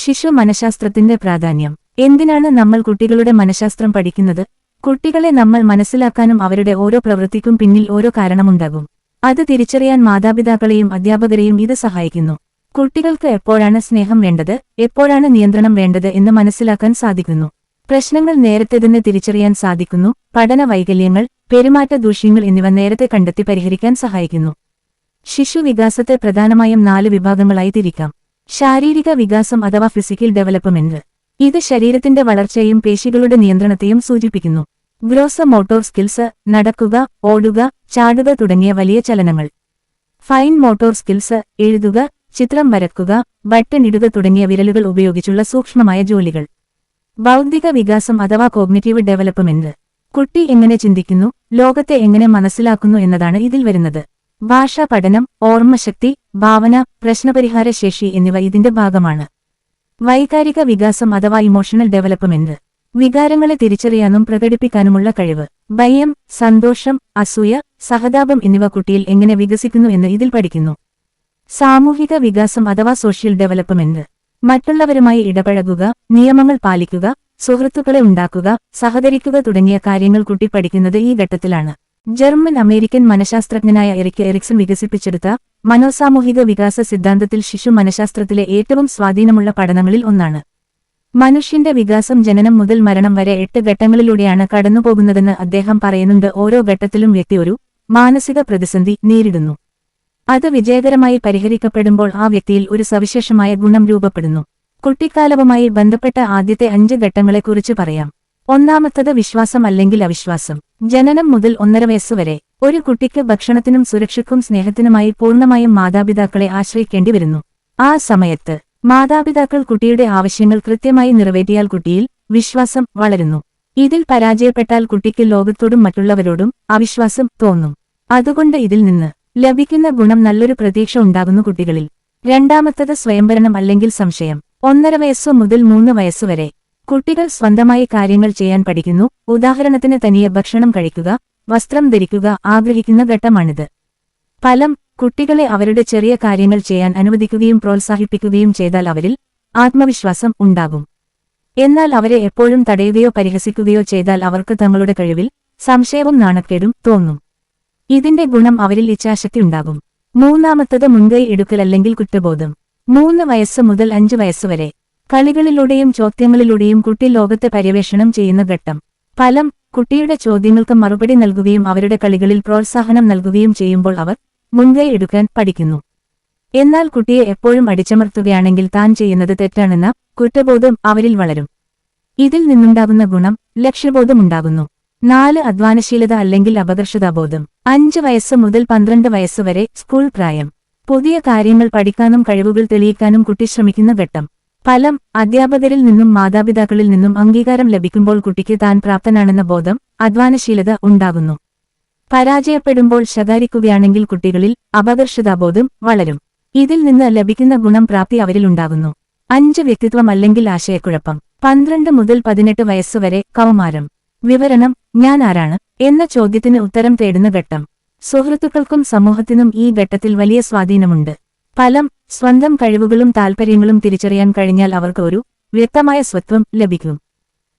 ശിശു മനഃശാസ്ത്രത്തിന്റെ പ്രാധാന്യം. എന്തിനാണ് നമ്മൾ കുട്ടികളുടെ മനഃശാസ്ത്രം പഠിക്കുന്നത്? കുട്ടികളെ നമ്മൾ മനസ്സിലാക്കാനും അവരുടെ ഓരോ പ്രവൃത്തിക്കും പിന്നിൽ ഓരോ കാരണമുണ്ടാകും. അത് തിരിച്ചറിയാൻ മാതാപിതാക്കളെയും അധ്യാപകരെയും ഇത് സഹായിക്കുന്നു. കുട്ടികൾക്ക് എപ്പോഴാണ് സ്നേഹം വേണ്ടത്, എപ്പോഴാണ് നിയന്ത്രണം വേണ്ടത് എന്ന് മനസ്സിലാക്കാൻ സാധിക്കുന്നു. പ്രശ്നങ്ങൾ നേരത്തെ തന്നെ തിരിച്ചറിയാൻ സാധിക്കുന്നു. പഠന വൈകല്യങ്ങൾ, പെരുമാറ്റ ദൂഷ്യങ്ങൾ എന്നിവ നേരത്തെ കണ്ടെത്തി പരിഹരിക്കാൻ സഹായിക്കുന്നു. ശിശു വികാസത്തെ പ്രധാനമായും 4 വിഭാഗങ്ങളായി തിരിക്കാം. ശാരീരിക വികാസം അഥവാ ഫിസിക്കൽ ഡെവലപ്മെന്റ്. ഇത് ശരീരത്തിന്റെ വളർച്ചയും പേശികളുടെ നിയന്ത്രണത്തെയും സൂചിപ്പിക്കുന്നു. ഗ്രോസ് മോട്ടോർ സ്കിൽസ്, നടക്കുക, ഓടുക, ചാടുക തുടങ്ങിയ വലിയ ചലനങ്ങൾ. ഫൈൻ മോട്ടോർ സ്കിൽസ്, എഴുതുക, ചിത്രം വരക്കുക, ബട്ടൺ ഇടുക തുടങ്ങിയ വിരലുകൾ ഉപയോഗിച്ചുള്ള സൂക്ഷ്മമായ ജോലികൾ. ബൗദ്ധിക വികാസം അഥവാ കോഗ്നിറ്റീവ് ഡെവലപ്മെന്റ്. കുട്ടി എങ്ങനെ ചിന്തിക്കുന്നു, ലോകത്തെ എങ്ങനെ മനസ്സിലാക്കുന്നു എന്നതാണ് ഇതിൽ വരുന്നത്. ഭാഷാ പഠനം, ഓർമ്മശക്തി, ഭാവന, പ്രശ്നപരിഹാര ശേഷി എന്നിവ ഇതിന്റെ ഭാഗമാണ്. വൈകാരിക വികാസം അഥവാ ഇമോഷണൽ ഡെവലപ്മെന്റ്. വികാരങ്ങളെ തിരിച്ചറിയാനും പ്രകടിപ്പിക്കാനുമുള്ള കഴിവ്. ഭയം, സന്തോഷം, അസൂയ, സഹതാപം എന്നിവ കുട്ടിയിൽ എങ്ങനെ വികസിക്കുന്നു എന്ന് ഇതിൽ പഠിക്കുന്നു. സാമൂഹിക വികാസം അഥവാ സോഷ്യൽ ഡെവലപ്മെന്റ്. മറ്റുള്ളവരുമായി ഇടപഴകുക, നിയമങ്ങൾ പാലിക്കുക, സുഹൃത്തുക്കളെ ഉണ്ടാക്കുക, സഹകരിക്കുക തുടങ്ങിയ കാര്യങ്ങൾ കുട്ടി പഠിക്കുന്നത് ഈ ഘട്ടത്തിലാണ്. ജർമ്മൻ അമേരിക്കൻ മനഃശാസ്ത്രജ്ഞനായ എറിക് എറിക്സൺ വികസിപ്പിച്ചെടുത്ത മനോസാമൂഹിക വികാസ സിദ്ധാന്തത്തിൽ ശിശു മനഃശാസ്ത്രത്തിലെ ഏറ്റവും സ്വാധീനമുള്ള പഠനങ്ങളിൽ ഒന്നാണ്. മനുഷ്യന്റെ വികാസം ജനനം മുതൽ മരണം വരെ 8 ഘട്ടങ്ങളിലൂടെയാണ് കടന്നുപോകുന്നതെന്ന് അദ്ദേഹം പറയുന്നുണ്ട്. ഓരോ ഘട്ടത്തിലും വ്യക്തി ഒരു മാനസിക പ്രതിസന്ധി നേരിടുന്നു. അത് വിജയകരമായി പരിഹരിക്കപ്പെടുമ്പോൾ ആ വ്യക്തിയിൽ ഒരു സവിശേഷമായ ഗുണം രൂപപ്പെടുന്നു. കുട്ടിക്കാലവുമായി ബന്ധപ്പെട്ട ആദ്യത്തെ 5 ഘട്ടങ്ങളെക്കുറിച്ച് പറയാം. ഒന്നാമത്തത് വിശ്വാസം അല്ലെങ്കിൽ അവിശ്വാസം. ജനനം മുതൽ 1.5 വയസ്സുവരെ ഒരു കുട്ടിക്ക് ഭക്ഷണത്തിനും സുരക്ഷയ്ക്കും സ്നേഹത്തിനുമായി പൂർണ്ണമായും മാതാപിതാക്കളെ ആശ്രയിക്കേണ്ടി വരുന്നു. ആ സമയത്ത് മാതാപിതാക്കൾ കുട്ടിയുടെ ആവശ്യങ്ങൾ കൃത്യമായി നിറവേറ്റിയാൽ കുട്ടിയിൽ വിശ്വാസം വളരുന്നു. ഇതിൽ പരാജയപ്പെട്ടാൽ കുട്ടിക്ക് ലോകത്തോടും മറ്റുള്ളവരോടും അവിശ്വാസം തോന്നും. അതുകൊണ്ട് ഇതിൽ നിന്ന് ലഭിക്കുന്ന ഗുണം നല്ലൊരു പ്രതീക്ഷ ഉണ്ടാകുന്നു കുട്ടികളിൽ. രണ്ടാമത്തത് സ്വയംഭരണം അല്ലെങ്കിൽ സംശയം. 1.5 വയസ്സു മുതൽ 3 വയസ്സുവരെ കുട്ടികൾ സ്വന്തമായി കാര്യങ്ങൾ ചെയ്യാൻ പഠിക്കുന്നു. ഉദാഹരണത്തിന് തനിയെ ഭക്ഷണം കഴിക്കുക, വസ്ത്രം ധരിക്കുക ആഗ്രഹിക്കുന്ന ഘട്ടമാണിത്. ഫലം, കുട്ടികളെ അവരുടെ ചെറിയ കാര്യങ്ങൾ ചെയ്യാൻ അനുവദിക്കുകയും പ്രോത്സാഹിപ്പിക്കുകയും ചെയ്താൽ അവരിൽ ആത്മവിശ്വാസം ഉണ്ടാകും. എന്നാൽ അവരെ എപ്പോഴും തടയുകയോ പരിഹസിക്കുകയോ ചെയ്താൽ അവർക്ക് തങ്ങളുടെ കഴിവിൽ സംശയവും നാണക്കേടും തോന്നും. ഇതിന്റെ ഗുണം അവരിൽ ഇച്ഛാശക്തി ഉണ്ടാകും. മൂന്നാമത്തത് മുൻകൈ എടുക്കൽ അല്ലെങ്കിൽ കുറ്റബോധം. 3 വയസ്സ് മുതൽ 5 വയസ്സുവരെ കളികളിലൂടെയും ചോദ്യങ്ങളിലൂടെയും കുട്ടി ലോകത്തെ പര്യവേഷണം ചെയ്യുന്ന ഘട്ടം. ഫലം, കുട്ടിയുടെ ചോദ്യങ്ങൾക്ക് മറുപടി നൽകുകയും അവരുടെ കളികളിൽ പ്രോത്സാഹനം നൽകുകയും ചെയ്യുമ്പോൾ അവർ മുൻകൈ എടുക്കാൻ പഠിക്കുന്നു. എന്നാൽ കുട്ടിയെ എപ്പോഴും അടിച്ചമർത്തുകയാണെങ്കിൽ താൻ ചെയ്യുന്നത് തെറ്റാണെന്ന കുറ്റബോധം അവരിൽ വളരും. ഇതിൽ നിന്നുണ്ടാകുന്ന ഗുണം ലക്ഷ്യബോധമുണ്ടാകുന്നു. 4 അധ്വാനശീലത അല്ലെങ്കിൽ അപകർഷതാബോധം. 5 വയസ്സ് മുതൽ 12 വയസ്സുവരെ സ്കൂൾ പ്രായം. പുതിയ കാര്യങ്ങൾ പഠിക്കാനും കഴിവുകൾ തെളിയിക്കാനും കുട്ടി ശ്രമിക്കുന്ന ഘട്ടം. ഫലം, അധ്യാപകരിൽ നിന്നും മാതാപിതാക്കളിൽ നിന്നും അംഗീകാരം ലഭിക്കുമ്പോൾ കുട്ടിക്ക് താൻ പ്രാപ്തനാണെന്ന ബോധം, അധ്വാനശീലത ഉണ്ടാകുന്നു. പരാജയപ്പെടുമ്പോൾ ശകാരിക്കുകയാണെങ്കിൽ കുട്ടികളിൽ അപകർഷതാബോധം വളരും. ഇതിൽ നിന്ന് ലഭിക്കുന്ന ഗുണം പ്രാപ്തി അവരിലുണ്ടാകുന്നു. 5 വ്യക്തിത്വം അല്ലെങ്കിൽ ആശയക്കുഴപ്പം. 12 മുതൽ 18 വയസ്സുവരെ കൗമാരം. വിവരണം, ഞാൻ ആരാണ് എന്ന ചോദ്യത്തിന് ഉത്തരം തേടുന്ന ഘട്ടം. സുഹൃത്തുക്കൾക്കും സമൂഹത്തിനും ഈ ഘട്ടത്തിൽ വലിയ സ്വാധീനമുണ്ട്. ഫലം, സ്വന്തം കഴിവുകളും താൽപ്പര്യങ്ങളും തിരിച്ചറിയാൻ കഴിഞ്ഞാൽ അവർക്ക് ഒരു വ്യക്തമായ സ്വത്വം ലഭിക്കും.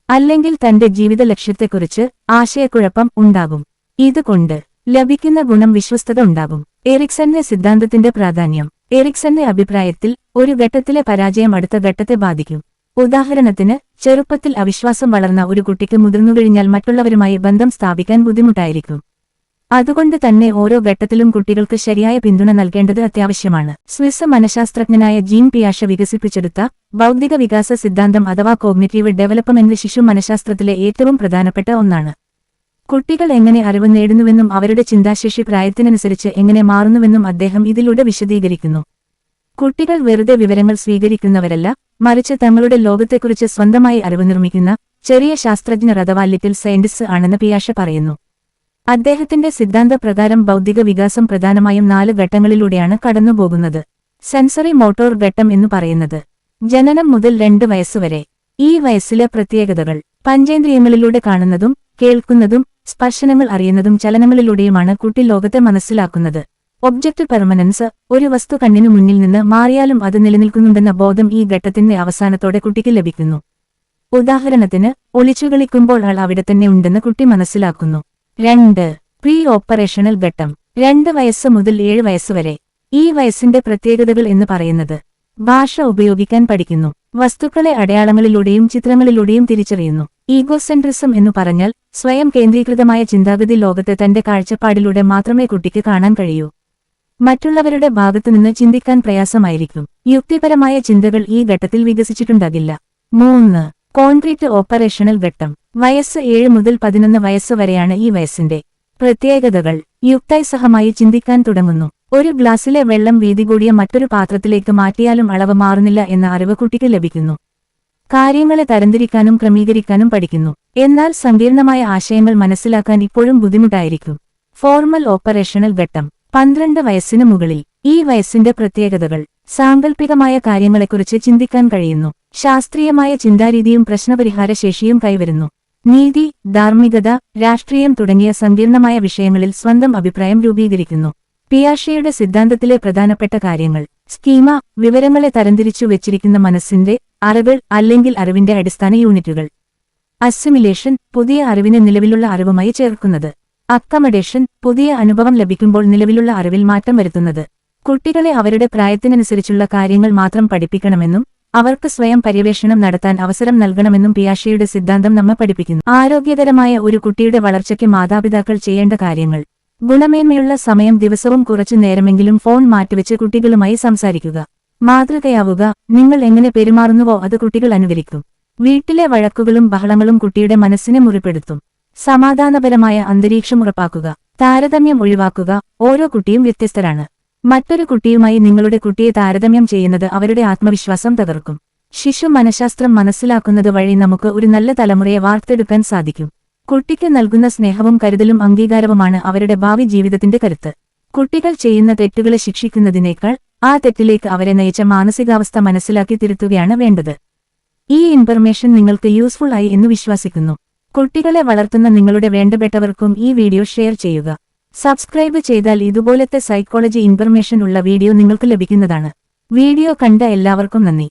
അല്ലെങ്കിൽ തന്റെ ജീവിത ലക്ഷ്യത്തെക്കുറിച്ച് ആശയക്കുഴപ്പം ഉണ്ടാകും. ഇതുകൊണ്ട് ലഭിക്കുന്ന ഗുണം വിശ്വസ്തത ഉണ്ടാകും. എറിക്സന്റെ സിദ്ധാന്തത്തിന്റെ പ്രാധാന്യം. എറിക്സന്റെ അഭിപ്രായത്തിൽ ഒരു ഘട്ടത്തിലെ പരാജയം അടുത്ത ഘട്ടത്തെ ബാധിക്കും. ഉദാഹരണത്തിന്, ചെറുപ്പത്തിൽ അവിശ്വാസം വളർന്ന ഒരു കുട്ടിക്ക് മുതിർന്നുകഴിഞ്ഞാൽ മറ്റുള്ളവരുമായി ബന്ധം സ്ഥാപിക്കാൻ ബുദ്ധിമുട്ടായിരിക്കും. അതുകൊണ്ട് തന്നെ ഓരോ ഘട്ടത്തിലും കുട്ടികൾക്ക് ശരിയായ പിന്തുണ നൽകേണ്ടത് അത്യാവശ്യമാണ്. സ്വിസ് മനഃശാസ്ത്രജ്ഞനായ ജീൻ പിയാഷ വികസിപ്പിച്ചെടുത്ത ബൗദ്ധിക വികാസ സിദ്ധാന്തം അഥവാ കോഗ്നിറ്റീവ് ഡെവലപ്മെന്റ് ശിശു മനഃശാസ്ത്രത്തിലെ ഏറ്റവും പ്രധാനപ്പെട്ട ഒന്നാണ്. കുട്ടികൾ എങ്ങനെ അറിവ് നേടുന്നുവെന്നും അവരുടെ ചിന്താശേഷി പ്രായത്തിനനുസരിച്ച് എങ്ങനെ മാറുന്നുവെന്നും അദ്ദേഹം ഇതിലൂടെ വിശദീകരിക്കുന്നു. കുട്ടികൾ വെറുതെ വിവരങ്ങൾ സ്വീകരിക്കുന്നവരല്ല, മറിച്ച് തങ്ങളുടെ ലോകത്തെക്കുറിച്ച് സ്വന്തമായി അറിവ് നിർമ്മിക്കുന്ന ചെറിയ ശാസ്ത്രജ്ഞർ അഥവാ ലിറ്റിൽ സയന്റിസ്റ്റ് ആണെന്ന് പിയാഷ പറയുന്നു. അദ്ദേഹത്തിന്റെ സിദ്ധാന്തപ്രകാരം ബൗദ്ധിക വികാസം പ്രധാനമായും 4 ഘട്ടങ്ങളിലൂടെയാണ് കടന്നുപോകുന്നത്. സെൻസറി മോട്ടോർ ഘട്ടം എന്നു പറയുന്നത് ജനനം മുതൽ 2 വയസ്സുവരെ. ഈ വയസ്സിലെ പ്രത്യേകതകൾ: പഞ്ചേന്ദ്രിയങ്ങളിലൂടെ കാണുന്നതും കേൾക്കുന്നതും സ്പർശനങ്ങൾ അറിയുന്നതും ചലനങ്ങളിലൂടെയുമാണ് കുട്ടി ലോകത്തെ മനസ്സിലാക്കുന്നത്. ഒബ്ജക്റ്റ് പെർമനൻസ്, ഒരു വസ്തു കണ്ണിനു മുന്നിൽ നിന്ന് മാറിയാലും അത് നിലനിൽക്കുന്നുണ്ടെന്ന ബോധം ഈ ഘട്ടത്തിന്റെ അവസാനത്തോടെ കുട്ടിക്ക് ലഭിക്കുന്നു. ഉദാഹരണത്തിന്, ഒളിച്ചുകളിക്കുമ്പോൾ ആൾ അവിടെ തന്നെ ഉണ്ടെന്ന് കുട്ടി മനസ്സിലാക്കുന്നു. 2. പ്രീ ഓപ്പറേഷണൽ ഘട്ടം. 2 വയസ്സ് മുതൽ 7 വയസ്സ് വരെ. ഈ വയസ്സിന്റെ പ്രത്യേകതകൾ എന്ന് പറയുന്നത്: ഭാഷ ഉപയോഗിക്കാൻ പഠിക്കുന്നു. വസ്തുക്കളെ അടയാളങ്ങളിലൂടെയും ചിത്രങ്ങളിലൂടെയും തിരിച്ചറിയുന്നു. ഈഗോസെൻട്രിസം എന്നു പറഞ്ഞാൽ സ്വയം കേന്ദ്രീകൃതമായ ചിന്താഗതി ലോകത്തെ തന്റെ കാഴ്ചപ്പാടിലൂടെ മാത്രമേ കുട്ടിക്ക് കാണാൻ കഴിയൂ. മറ്റുള്ളവരുടെ ഭാഗത്തുനിന്ന് ചിന്തിക്കാൻ പ്രയാസമായിരിക്കും. യുക്തിപരമായ ചിന്തകൾ ഈ ഘട്ടത്തിൽ വികസിച്ചിട്ടുണ്ടാകില്ല. 3. കോൺക്രീറ്റ് ഓപ്പറേഷണൽ ഘട്ടം. വയസ്സ് 7 മുതൽ 11 വയസ്സ് വരെയാണ് ഈ വയസ്സിന്റെ പ്രത്യേകതകൾ. യുക്തായുസഹമായി ചിന്തിക്കാൻ തുടങ്ങുന്നു. ഒരു ഗ്ലാസ്സിലെ വെള്ളം വീതി കൂടിയ മറ്റൊരു പാത്രത്തിലേക്ക് മാറ്റിയാലും അളവ് മാറുന്നില്ല എന്ന അറിവ് കുട്ടിക്ക് ലഭിക്കുന്നു. കാര്യങ്ങളെ തരംതിരിക്കാനും ക്രമീകരിക്കാനും പഠിക്കുന്നു. എന്നാൽ സങ്കീർണമായ ആശയങ്ങൾ മനസ്സിലാക്കാൻ ഇപ്പോഴും ബുദ്ധിമുട്ടായിരിക്കും. ഫോർമൽ ഓപ്പറേഷണൽ ഘട്ടം. 12 വയസ്സിന് മുകളിൽ. ഈ വയസ്സിന്റെ പ്രത്യേകതകൾ: സാങ്കല്പികമായ കാര്യങ്ങളെക്കുറിച്ച് ചിന്തിക്കാൻ കഴിയുന്നു. ശാസ്ത്രീയമായ ചിന്താരീതിയും പ്രശ്നപരിഹാര ശേഷിയും കൈവരുന്നു. നീതി, ധാർമ്മികത, രാഷ്ട്രീയം തുടങ്ങിയ സങ്കീർണമായ വിഷയങ്ങളിൽ സ്വന്തം അഭിപ്രായം രൂപീകരിക്കുന്നു. പിയാഷെയുടെ സിദ്ധാന്തത്തിലെ പ്രധാനപ്പെട്ട കാര്യങ്ങൾ: സ്കീമ, വിവരങ്ങളെ തരംതിരിച്ചു വെച്ചിരിക്കുന്ന മനസ്സിന്റെ അറിവ് അല്ലെങ്കിൽ അറിവിന്റെ അടിസ്ഥാന യൂണിറ്റുകൾ. അസിമിലേഷൻ, പുതിയ അറിവിനെ നിലവിലുള്ള അറിവുമായി ചേർക്കുന്നത്. അക്കമഡേഷൻ, പുതിയ അനുഭവം ലഭിക്കുമ്പോൾ നിലവിലുള്ള അറിവിൽ മാറ്റം വരുത്തുന്നത്. കുട്ടികളെ അവരുടെ പ്രായത്തിനനുസരിച്ചുള്ള കാര്യങ്ങൾ മാത്രം പഠിപ്പിക്കണമെന്നും അവർക്ക് സ്വയം പര്യവേഷണം നടത്താൻ അവസരം നൽകണമെന്നും പിയാഷെയുടെ സിദ്ധാന്തം നമ്മെ പഠിപ്പിക്കുന്നു. ആരോഗ്യകരമായ ഒരു കുട്ടിയുടെ വളർച്ചയ്ക്ക് മാതാപിതാക്കൾ ചെയ്യേണ്ട കാര്യങ്ങൾ: ഗുണമേന്മയുള്ള സമയം ദിവസവും കുറച്ചു നേരമെങ്കിലും ഫോൺ മാറ്റിവെച്ച് കുട്ടികളുമായി സംസാരിക്കുക. മാതൃകയാവുക. നിങ്ങൾ എങ്ങനെ പെരുമാറുന്നുവോ അത് കുട്ടികൾ അനുകരിക്കും. വീട്ടിലെ വഴക്കുകളും ബഹളങ്ങളും കുട്ടിയുടെ മനസ്സിനെ മുറിപ്പെടുത്തും. സമാധാനപരമായ അന്തരീക്ഷം ഉറപ്പാക്കുക. താരതമ്യം ഒഴിവാക്കുക. ഓരോ കുട്ടിയും വ്യത്യസ്തരാണ്. മറ്റൊരു കുട്ടിയുമായി നിങ്ങളുടെ കുട്ടിയെ താരതമ്യം ചെയ്യുന്നത് അവരുടെ ആത്മവിശ്വാസം തകർക്കും. ശിശു മനഃശാസ്ത്രം മനസ്സിലാക്കുന്നത് വഴി നമുക്ക് ഒരു നല്ല തലമുറയെ വാർത്തെടുക്കാൻ സാധിക്കും. കുട്ടിക്ക് നൽകുന്ന സ്നേഹവും കരുതലും അംഗീകാരവുമാണ് അവരുടെ ഭാവി ജീവിതത്തിന്റെ കരുത്ത്. കുട്ടികൾ ചെയ്യുന്ന തെറ്റുകളെ ശിക്ഷിക്കുന്നതിനേക്കാൾ ആ തെറ്റിലേക്ക് അവരെ നയിച്ച മാനസികാവസ്ഥ മനസ്സിലാക്കി തിരുത്തുകയാണ് വേണ്ടത്. ഈ ഇൻഫർമേഷൻ നിങ്ങൾക്ക് യൂസ്ഫുൾ ആയി എന്ന് വിശ്വസിക്കുന്നു. കുട്ടികളെ വളർത്തുന്ന നിങ്ങളുടെ വേണ്ടപ്പെട്ടവർക്കും ഈ വീഡിയോ ഷെയർ ചെയ്യുക. സബ്സ്ക്രൈബ് ചെയ്താൽ ഇതുപോലത്തെ സൈക്കോളജി ഇൻഫർമേഷൻ ഉള്ള വീഡിയോ നിങ്ങൾക്ക് ലഭിക്കുന്നതാണ്. വീഡിയോ കണ്ട എല്ലാവർക്കും നന്ദി.